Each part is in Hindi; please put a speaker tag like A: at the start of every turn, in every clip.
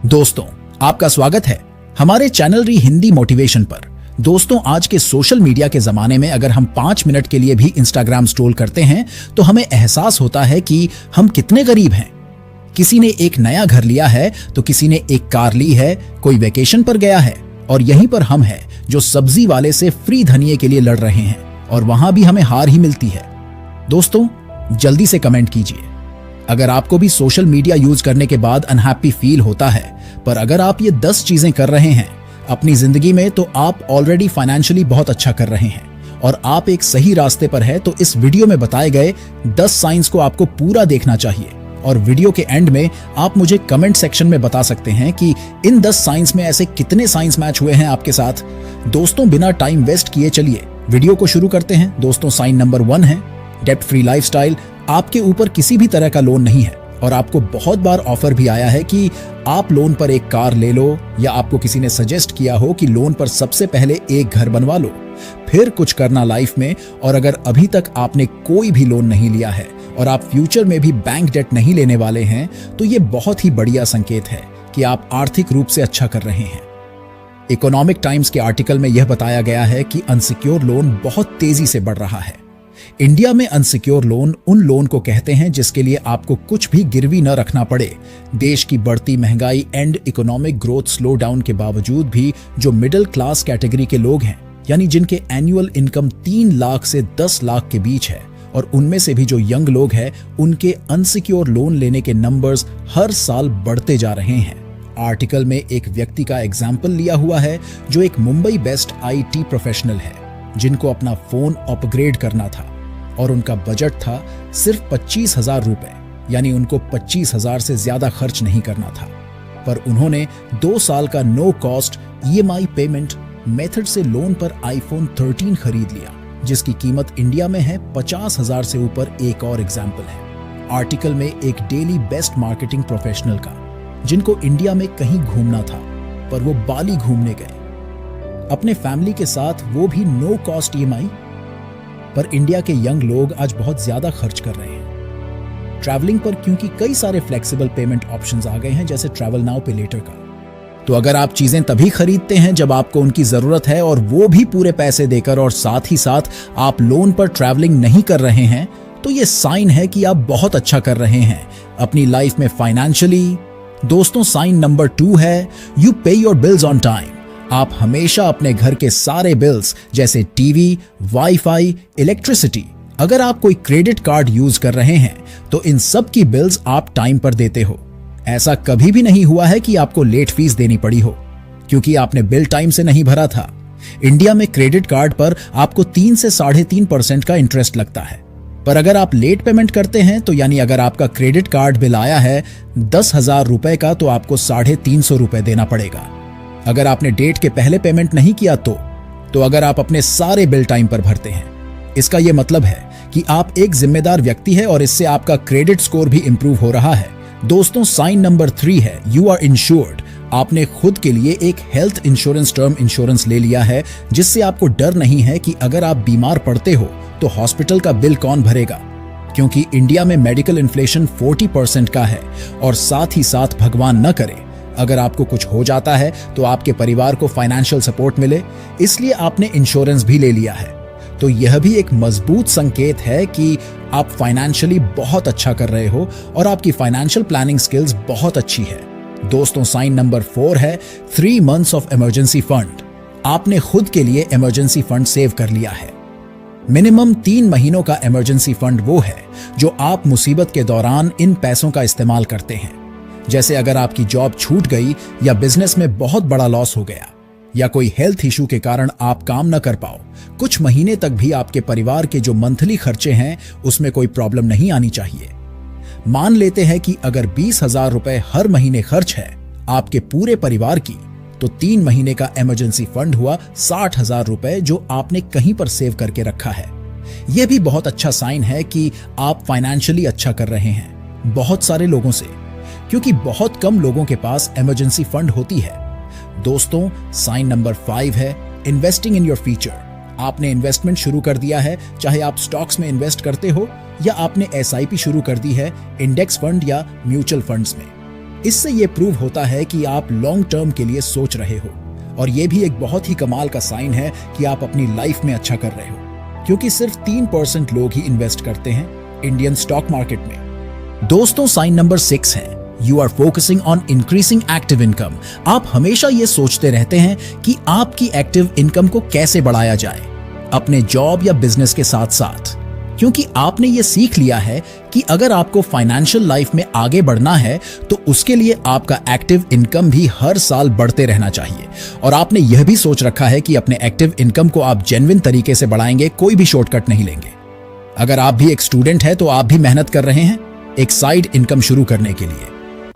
A: दोस्तों, आपका स्वागत है हमारे चैनल री हिंदी मोटिवेशन पर। दोस्तों, आज के सोशल मीडिया के जमाने में अगर हम 5 मिनट के लिए भी इंस्टाग्राम स्क्रॉल करते हैं तो हमें एहसास होता है कि हम कितने गरीब हैं। किसी ने एक नया घर लिया है तो किसी ने एक कार ली है, कोई वेकेशन पर गया है और यहीं पर हम हैं जो सब्जी वाले से फ्री धनिये के लिए लड़ रहे हैं और वहां भी हमें हार ही मिलती है। दोस्तों, जल्दी से कमेंट कीजिए अगर आपको भी सोशल मीडिया यूज करने के बाद अनहैप्पी फील होता है, पर अगर आप ये 10 चीजें कर रहे हैं अपनी जिंदगी में तो आप ऑलरेडी फाइनेंशियली बहुत अच्छा कर रहे हैं और आप एक सही रास्ते पर है। तो इस वीडियो में बताए गए 10 साइंस को आपको पूरा देखना चाहिए और वीडियो के एंड में आप मुझे कमेंट सेक्शन में बता सकते हैं कि इन 10 साइंस में ऐसे कितने साइंस मैच हुए हैं आपके साथ। दोस्तों, बिना टाइम वेस्ट किए चलिए वीडियो को शुरू करते हैं। दोस्तों, साइन नंबर 1 है डेब्ट फ्री लाइफस्टाइल। आपके ऊपर किसी भी तरह का लोन नहीं है और आपको बहुत बार ऑफर भी आया है कि आप लोन पर एक कार ले लो, या आपको किसी ने सजेस्ट किया हो कि लोन पर सबसे पहले एक घर बनवा लो, फिर कुछ करना लाइफ में। और अगर अभी तक आपने कोई भी लोन नहीं लिया है और आप फ्यूचर में भी बैंक डेट नहीं लेने वाले हैं तो ये बहुत ही बढ़िया संकेत है कि आप आर्थिक रूप से अच्छा कर रहे हैं। इकोनॉमिक टाइम्स के आर्टिकल में यह बताया गया है कि अनसिक्योर लोन बहुत तेजी से बढ़ रहा है। इंडिया में अनसिक्योर लोन उन लोन को कहते हैं जिसके लिए आपको कुछ भी गिरवी न रखना पड़े। देश की बढ़ती महंगाई and economic growth slow down के बावजूद भी जो मिडिल क्लास कैटेगरी के लोग हैं, यानी जिनके एनुअल इनकम 3 लाख से 10 लाख के बीच है, और उनमें से भी जो यंग लोग हैं, उनके अनसिक्योर लोन लेने के नंबर्स हर साल बढ़ते जा रहे हैं। आर्टिकल में एक व्यक्ति का एग्जाम्पल लिया हुआ है जो एक मुंबई बेस्ड IT प्रोफेशनल है, जिनको अपना फोन अपग्रेड करना था और उनका बजट था सिर्फ 25,000 रुपए, यानी उनको 25,000 से ज्यादा खर्च नहीं करना था। पर उन्होंने 2 साल का no cost EMI payment method से लोन पर iPhone 13 खरीद लिया, जिसकी कीमत इंडिया में है 50,000 से ऊपर। एक और एग्जाम्पल है आर्टिकल में एक डेली बेस्ट मार्केटिंग प्रोफेशनल का, जिनको इंडिया में कहीं घूमना था पर वो बाली घूमने गए अपने फैमिली के साथ, वो भी नो कॉस्ट EMI। पर इंडिया के यंग लोग आज बहुत ज्यादा खर्च कर रहे हैं ट्रैवलिंग पर, क्योंकि कई सारे फ्लेक्सिबल पेमेंट ऑप्शंस आ गए हैं जैसे ट्रैवल नाउ पे लेटर का। तो अगर आप चीजें तभी खरीदते हैं जब आपको उनकी जरूरत है और वो भी पूरे पैसे देकर, और साथ ही साथ आप लोन पर ट्रैवलिंग नहीं कर रहे हैं, तो ये साइन है कि आप बहुत अच्छा कर रहे हैं अपनी लाइफ में फाइनेंशियली। दोस्तों, साइन नंबर 2 है यू पे योर बिल्स ऑन टाइम। आप हमेशा अपने घर के सारे बिल्स जैसे टीवी, वाईफाई, इलेक्ट्रिसिटी, अगर आप कोई क्रेडिट कार्ड यूज कर रहे हैं तो इन सब की बिल्स आप टाइम पर देते हो। ऐसा कभी भी नहीं हुआ है कि आपको लेट फीस देनी पड़ी हो क्योंकि आपने बिल टाइम से नहीं भरा था। इंडिया में क्रेडिट कार्ड पर आपको 3 से 3.5% का इंटरेस्ट लगता है, पर अगर आप लेट पेमेंट करते हैं तो यानी अगर आपका क्रेडिट कार्ड बिल आया है 10,000 रुपए का तो आपको 350 रुपए देना पड़ेगा। अगर आपने डेट के पहले पेमेंट नहीं किया तो अगर आप अपने सारे बिल टाइम पर भरते हैं, इसका यह मतलब है कि आप एक जिम्मेदार व्यक्ति है और इससे आपका क्रेडिट स्कोर भी इंप्रूव हो रहा है। दोस्तों, साइन नंबर 3 है यू आर इंश्योर्ड। आपने खुद के लिए एक हेल्थ इंश्योरेंस टर्म इंश्योरेंस ले लिया है, जिससे आपको डर नहीं है कि अगर आप बीमार पड़ते हो तो हॉस्पिटल का बिल कौन भरेगा, क्योंकि इंडिया में मेडिकल इन्फ्लेशन 40% का है। और साथ ही साथ भगवान न करे अगर आपको कुछ हो जाता है तो आपके परिवार को फाइनेंशियल सपोर्ट मिले, इसलिए आपने इंश्योरेंस भी ले लिया है। तो यह भी एक मजबूत संकेत है कि आप फाइनेंशियली बहुत अच्छा कर रहे हो और आपकी फाइनेंशियल प्लानिंग स्किल्स बहुत अच्छी है। दोस्तों, साइन नंबर 4 है 3 मंथ्स ऑफ इमरजेंसी फंड। आपने खुद के लिए इमरजेंसी फंड सेव कर लिया है। मिनिमम 3 महीनों का इमरजेंसी फंड वो है जो आप मुसीबत के दौरान इन पैसों का इस्तेमाल करते हैं। जैसे अगर आपकी जॉब छूट गई या बिजनेस में बहुत बड़ा लॉस हो गया या कोई हेल्थ इशू के कारण आप काम न कर पाओ, कुछ महीने तक भी आपके परिवार के जो मंथली खर्चे हैं उसमें कोई प्रॉब्लम नहीं आनी चाहिए। मान लेते हैं कि अगर 20,000 रुपए हर महीने खर्च है आपके पूरे परिवार की, तो 3 महीने का इमरजेंसी फंड हुआ 60,000 रुपए जो आपने कहीं पर सेव करके रखा है। यह भी बहुत अच्छा साइन है कि आप फाइनेंशियली अच्छा कर रहे हैं बहुत सारे लोगों से, क्योंकि बहुत कम लोगों के पास इमरजेंसी फंड होती है। दोस्तों, साइन नंबर 5 है इन्वेस्टिंग इन योर फ्यूचर। आपने इन्वेस्टमेंट शुरू कर दिया है, चाहे आप स्टॉक्स में इन्वेस्ट करते हो या आपने SIP शुरू कर दी है, इंडेक्स फंड या म्यूचुअल फंड्स में। इससे ये प्रूव होता है कि आप लॉन्ग टर्म के लिए सोच रहे हो, और ये भी एक बहुत ही कमाल का साइन है कि आप अपनी लाइफ में अच्छा कर रहे हो, क्योंकि सिर्फ 3% लोग ही इन्वेस्ट करते हैं इंडियन स्टॉक मार्केट में। दोस्तों, साइन नंबर 6 है, you are focusing on increasing active income. आप हमेशा ये सोचते रहते हैं कि आपकी एक्टिव इनकम को कैसे बढ़ाया जाए अपने जॉब या बिजनेस के साथ साथ, क्योंकि आपने ये सीख लिया है कि अगर आपको फाइनेंशियल लाइफ में आगे बढ़ना है तो उसके लिए आपका एक्टिव इनकम भी हर साल बढ़ते रहना चाहिए। और आपने यह भी सोच रखा है कि अपने एक्टिव इनकम को आप जेन्युइन तरीके से बढ़ाएंगे, कोई भी शॉर्टकट नहीं लेंगे। अगर आप भी एक स्टूडेंट हैं तो आप भी मेहनत कर रहे हैं एक साइड इनकम शुरू करने के लिए,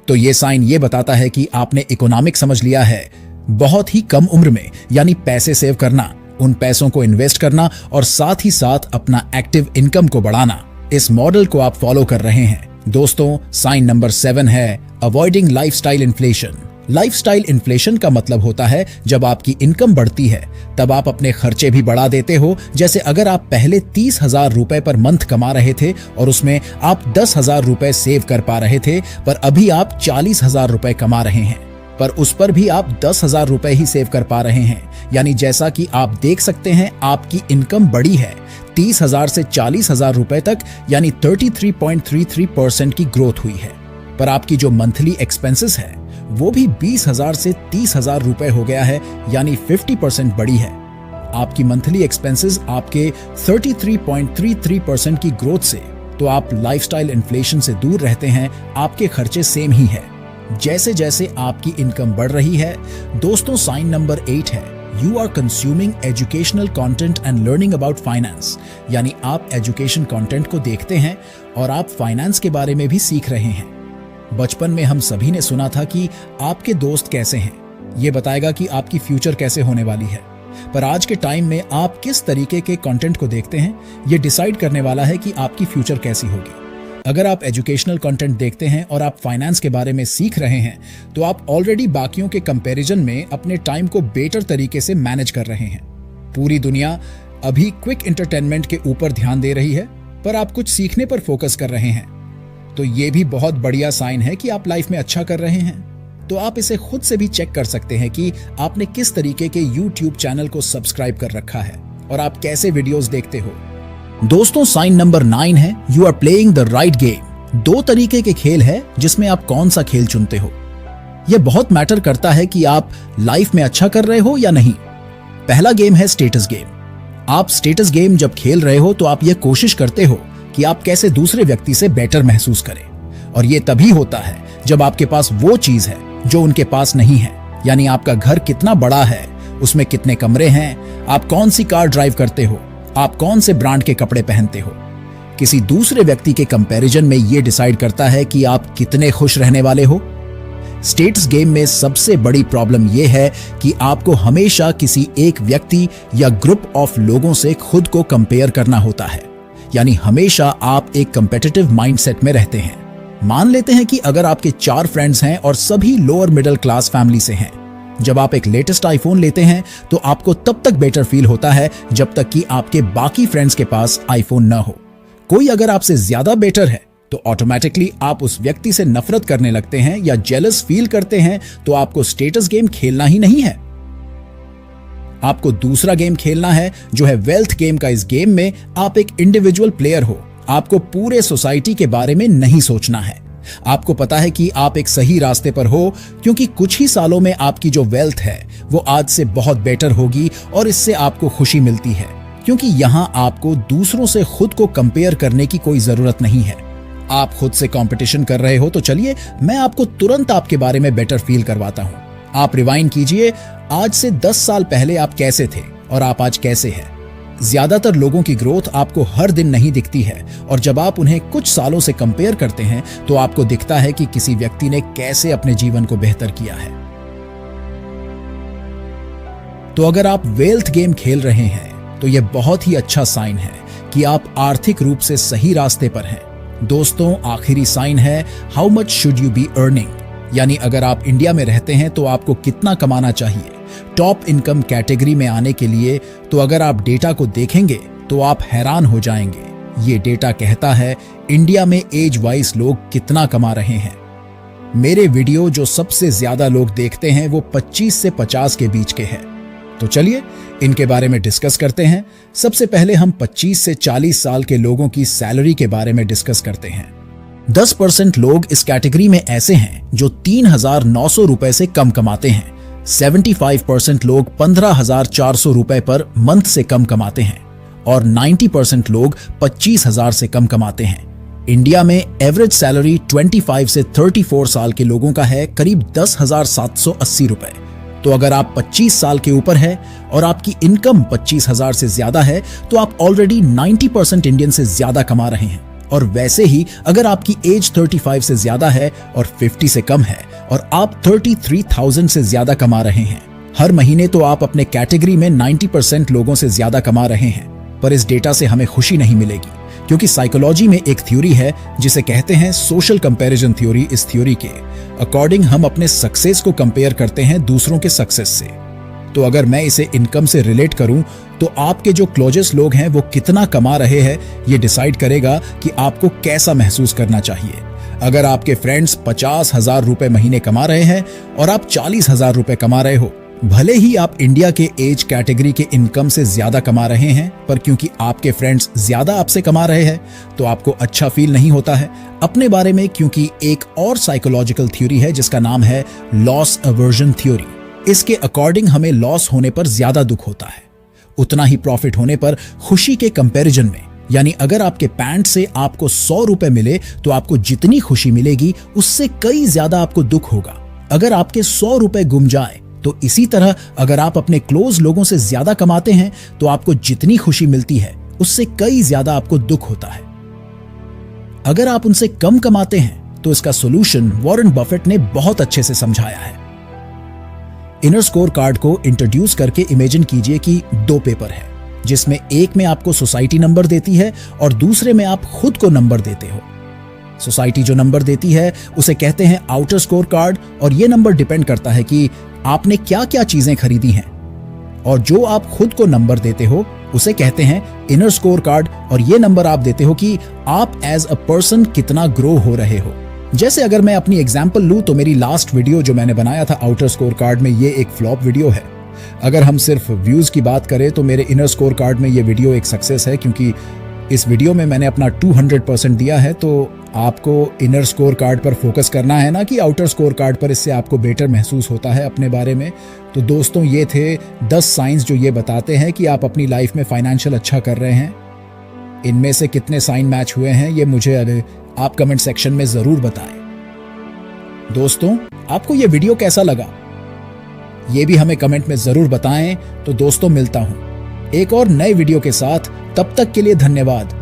A: तो ये साइन ये बताता है कि आपने इकोनॉमिक्स समझ लिया है। बहुत ही कम उम्र में, यानी पैसे सेव करना, उन पैसों को इन्वेस्ट करना और साथ ही साथ अपना एक्टिव इनकम को बढ़ाना, इस मॉडल को आप फॉलो कर रहे हैं। दोस्तों, साइन नंबर 7 है avoiding lifestyle inflation. Lifestyle inflation का मतलब होता है जब आपकी इनकम बढ़ती है तब आप अपने खर्चे भी बढ़ा देते हो। जैसे अगर आप पहले 30,000 रुपए पर मंथ कमा रहे थे और उसमें आप 10,000 रुपए सेव कर पा रहे थे, पर अभी आप 40,000 रुपए कमा रहे हैं, पर उस पर भी आप 10,000 रुपए ही सेव कर पा रहे हैं। यानी जैसा कि आप देख सकते हैं, आपकी इनकम बढ़ी है 30,000 से 40,000 रुपए तक, यानी 33.33% की ग्रोथ हुई है। पर आपकी जो मंथली एक्सपेंसेस है वो भी 20,000 से 30,000 रुपए हो गया है, यानी 50% बढ़ी है। आपकी मंथली एक्सपेंसेस आपके 33.33% की ग्रोथ से, तो आप लाइफस्टाइल इन्फ्लेशन से दूर रहते हैं, आपके खर्चे सेम ही है जैसे जैसे आपकी इनकम बढ़ रही है। दोस्तों, साइन नंबर 8 है you are consuming educational content and learning about finance. यानी आप एजुकेशन कंटेंट को देखते हैं और आप फाइनेंस के बारे में भी सीख रहे हैं। बचपन में हम सभी ने सुना था कि आपके दोस्त कैसे हैं, ये बताएगा कि आपकी फ्यूचर कैसे होने वाली है। पर आज के टाइम में आप किस तरीके के कंटेंट को देखते हैं, ये डिसाइड करने वाला है कि आपकी फ्यूचर कैसी होगी। अगर आप एजुकेशनल कंटेंट देखते हैं और आप फाइनेंस के बारे में सीख रहे हैं, तो आप ऑलरेडी बाकियों के कंपैरिजन में अपने टाइम को बेटर तरीके से मैनेज कर रहे हैं। पूरी दुनिया अभी क्विक एंटरटेनमेंट के ऊपर ध्यान दे रही है, पर आप कुछ सीखने पर फोकस कर रहे हैं, तो ये भी बहुत बढ़िया साइन है कि आप लाइफ में अच्छा कर रहे हैं। तो आप इसे खुद से भी चेक कर सकते हैं कि आपने किस तरीके के YouTube चैनल को सब्सक्राइब कर रखा है और आप कैसे वीडियोस देखते हो। दोस्तों, साइन नंबर 9 है you are playing the right game. 2 तरीके के खेल है जिसमें आप कौन सा खेल चुनते हो, यह बहुत मैटर करता है कि आप लाइफ में अच्छा कर रहे हो या नहीं। पहला गेम है स्टेटस गेम। आप स्टेटस गेम जब खेल रहे हो तो आप यह कोशिश करते हो कि आप कैसे दूसरे व्यक्ति से बेटर महसूस करें, और यह तभी होता है जब आपके पास वो चीज है जो उनके पास नहीं है। यानी आपका घर कितना बड़ा है, उसमें कितने कमरे हैं, आप कौन सी कार ड्राइव करते हो, आप कौन से ब्रांड के कपड़े पहनते हो। किसी दूसरे व्यक्ति के कंपैरिजन में यह डिसाइड करता है कि आप कितने खुश रहने वाले हो। स्टेटस गेम में सबसे बड़ी प्रॉब्लम यह है कि आपको हमेशा किसी एक व्यक्ति या ग्रुप ऑफ लोगों से खुद को कंपेयर करना होता है। यानी हमेशा आप एक कंपेटिटिव माइंडसेट में रहते हैं। मान लेते हैं कि अगर आपके 4 फ्रेंड्स हैं और सभी लोअर मिडिल क्लास फैमिली से हैं, जब आप एक लेटेस्ट आईफोन लेते हैं तो आपको तब तक बेटर फील होता है जब तक कि आपके बाकी फ्रेंड्स के पास आईफोन न हो। कोई अगर आपसे ज्यादा बेटर है तो ऑटोमेटिकली आप उस व्यक्ति से नफरत करने लगते हैं या जेलस फील करते हैं, तो आपको स्टेटस गेम खेलना ही नहीं है। आपको दूसरा गेम खेलना है जो है वेल्थ गेम का। इस गेम में आप एक इंडिविजुअल प्लेयर हो, आपको पूरे सोसाइटी के बारे में नहीं सोचना है। आपको पता है कि आप एक सही रास्ते पर हो, क्योंकि कुछ ही सालों में आपकी जो वेल्थ है वो आज से बहुत बेटर होगी और इससे आपको खुशी मिलती है, क्योंकि यहां आपको दूसरों से खुद को कंपेयर करने की कोई जरूरत नहीं है। आप खुद से कंपटीशन कर रहे हो, तो चलिए मैं आपको तुरंत आपके बारे में बेटर फील करवाता हूं। आप रिवाइंड कीजिए, आज से 10 साल पहले आप कैसे थे और आप आज कैसे हैं। ज्यादातर लोगों की ग्रोथ आपको हर दिन नहीं दिखती है, और जब आप उन्हें कुछ सालों से कंपेयर करते हैं तो आपको दिखता है कि किसी व्यक्ति ने कैसे अपने जीवन को बेहतर किया है। तो अगर आप वेल्थ गेम खेल रहे हैं तो यह बहुत ही अच्छा साइन है कि आप आर्थिक रूप से सही रास्ते पर हैं। दोस्तों, आखिरी साइन है how much should you be earning. यानी अगर आप इंडिया में रहते हैं तो आपको कितना कमाना चाहिए टॉप इनकम कैटेगरी में आने के लिए। तो अगर आप डेटा को देखेंगे तो आप हैरान हो जाएंगे। ये डेटा कहता है इंडिया में एज वाइज लोग कितना कमा रहे हैं। मेरे वीडियो जो सबसे ज्यादा लोग देखते हैं वो 25 से 50 के बीच के हैं। तो चलिए इनके बारे में डिस्कस करते हैं। सबसे पहले हम 25 से 40 साल के लोगों की सैलरी के बारे में डिस्कस करते हैं। 10% लोग इस कैटेगरी में ऐसे हैं जो 3,900 रुपए से कम कमाते हैं। 75% लोग 15,400 रुपए पर मंथ से कम कमाते हैं और 90% लोग 25,000 से कम कमाते हैं। इंडिया में एवरेज सैलरी 25 से 34 साल के लोगों का है करीब 10,780 रुपए। तो अगर आप 25 साल के ऊपर है और आपकी इनकम 25,000 से ज्यादा है तो आप ऑलरेडी 90% इंडियन से ज्यादा कमा रहे हैं। और वैसे ही अगर आपकी एज 35 से ज्यादा है और 50 से कम है और आप 33,000 से ज्यादा कमा रहे हैं हर महीने, तो आप अपने कैटेगरी में 90% लोगों से ज्यादा कमा रहे हैं। पर इस डेटा से हमें खुशी नहीं मिलेगी, क्योंकि साइकोलॉजी में एक थ्योरी है जिसे कहते हैं सोशल कंपैरिजन थ्योरी। इस थ्योरी के अकॉर्डिंग हम अपने सक्सेस को कंपेयर करते हैं दूसरों के सक्सेस से। तो अगर मैं इसे इनकम से रिलेट करूं तो आपके जो क्लोजेस्ट लोग हैं वो कितना कमा रहे हैं ये डिसाइड करेगा कि आपको कैसा महसूस करना चाहिए। अगर आपके फ्रेंड्स 50,000 रुपए महीने कमा रहे हैं और आप 40,000 रुपए कमा रहे हो, भले ही आप इंडिया के एज कैटेगरी के इनकम से ज्यादा कमा रहे हैं, पर क्योंकि आपके फ्रेंड्स ज्यादा आपसे कमा रहे हैं तो आपको अच्छा फील नहीं होता है अपने बारे में, क्योंकि एक और साइकोलॉजिकल थ्योरी है जिसका नाम है लॉस अवर्जन थ्योरी। इसके अकॉर्डिंग हमें लॉस होने पर ज्यादा दुख होता है, उतना ही प्रॉफिट होने पर खुशी के कंपैरिजन में। यानी अगर आपके पैंट से आपको 100 रुपए मिले तो आपको जितनी खुशी मिलेगी उससे कई ज्यादा आपको दुख होगा अगर आपके 100 रुपए गुम जाए। तो इसी तरह अगर आप अपने क्लोज लोगों से ज्यादा कमाते हैं तो आपको जितनी खुशी मिलती है उससे कई ज्यादा आपको दुख होता है। अगर आप उनसे कम कमाते हैं तो इसका सॉल्यूशन वॉरेन बफेट ने बहुत अच्छे से समझाया है। इनर स्कोर कार्ड को इंट्रोड्यूस करके इमेजिन कीजिए कि 2 पेपर है, जिसमें एक में आपको सोसाइटी नंबर देती है और दूसरे में आप खुद को नंबर देते हो। सोसाइटी जो नंबर देती है उसे कहते हैं आउटर स्कोर कार्ड, और यह नंबर डिपेंड करता है कि आपने क्या क्या चीजें खरीदी हैं। और जो आप खुद को नंबर देते हो उसे कहते हैं इनर स्कोर कार्ड, और यह नंबर आप देते हो कि आप एज अ पर्सन कितना ग्रो हो रहे हो। जैसे अगर मैं अपनी एग्जांपल लूं तो मेरी लास्ट वीडियो जो मैंने बनाया था आउटर स्कोर कार्ड में, ये एक फ्लॉप वीडियो है। अगर हम सिर्फ व्यूज की बात करें तो मेरे इनर स्कोर कार्ड में ये वीडियो एक सक्सेस है, क्योंकि इस वीडियो में मैंने अपना 200% दिया है। तो आपको इनर स्कोर कार्ड पर फोकस करना है ना कि आउटर स्कोर कार्ड पर, इससे आपको बेटर महसूस होता है अपने बारे में। तो दोस्तों ये थे 10 साइंस जो ये बताते हैं कि आप अपनी लाइफ में फाइनेंशियल अच्छा कर रहे हैं। इनमें से कितने साइन मैच हुए हैं ये मुझे आप कमेंट सेक्शन में जरूर बताएं। दोस्तों आपको ये वीडियो कैसा लगा ये भी हमें कमेंट में जरूर बताएं। तो दोस्तों मिलता हूं एक और नए वीडियो के साथ, तब तक के लिए धन्यवाद।